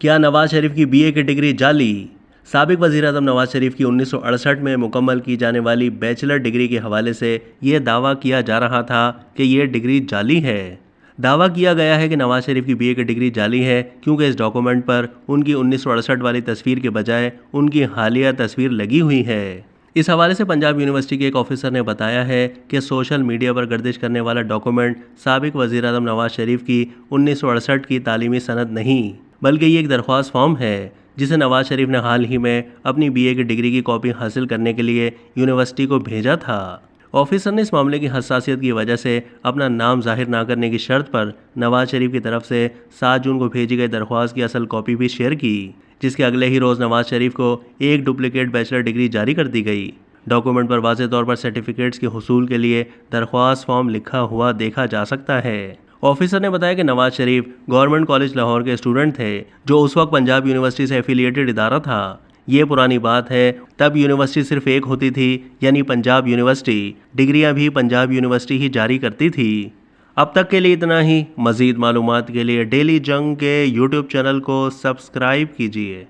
کیا نواز شریف کی BA کی ڈگری جعلی؟ سابق وزیر اعظم نواز شریف کی 1968 میں مکمل کی جانے والی بیچلر ڈگری کے حوالے سے یہ دعویٰ کیا جا رہا تھا کہ یہ ڈگری جعلی ہے۔ دعویٰ کیا گیا ہے کہ نواز شریف کی BA کی ڈگری جعلی ہے کیونکہ اس ڈاکومنٹ پر ان کی 1968 والی تصویر کے بجائے ان کی حالیہ تصویر لگی ہوئی ہے۔ اس حوالے سے پنجاب یونیورسٹی کے ایک آفیسر نے بتایا ہے کہ سوشل میڈیا پر گردش کرنے والا ڈاکومنٹ سابق وزیر اعظم نواز شریف کی 1968 کی تعلیمی سند نہیں، بلکہ یہ ایک درخواست فارم ہے جسے نواز شریف نے حال ہی میں اپنی BA کی ڈگری کی کاپی حاصل کرنے کے لیے یونیورسٹی کو بھیجا تھا۔ آفیسر نے اس معاملے کی حساسیت کی وجہ سے اپنا نام ظاہر نہ کرنے کی شرط پر نواز شریف کی طرف سے 7 جون کو بھیجی گئی درخواست کی اصل کاپی بھی شیئر کی، جس کے اگلے ہی روز نواز شریف کو ایک ڈپلیکیٹ بیچلر ڈگری جاری کر دی گئی۔ ڈاکومنٹ پر واضح طور پر سرٹیفکیٹس کے حصول کے لیے درخواست فارم لکھا ہوا دیکھا جا سکتا ہے۔ آفیسر نے بتایا کہ نواز شریف گورنمنٹ کالج لاہور کے اسٹوڈنٹ تھے جو اس وقت پنجاب یونیورسٹی سے ایفیلیٹڈ ادارہ تھا۔ یہ پرانی بات ہے، تب یونیورسٹی صرف ایک ہوتی تھی، یعنی پنجاب یونیورسٹی۔ ڈگریاں بھی پنجاب یونیورسٹی ہی جاری کرتی تھی۔ اب تک کے لیے اتنا ہی۔ مزید معلومات کے لیے ڈیلی جنگ کے YouTube چینل کو سبسکرائب کیجیے۔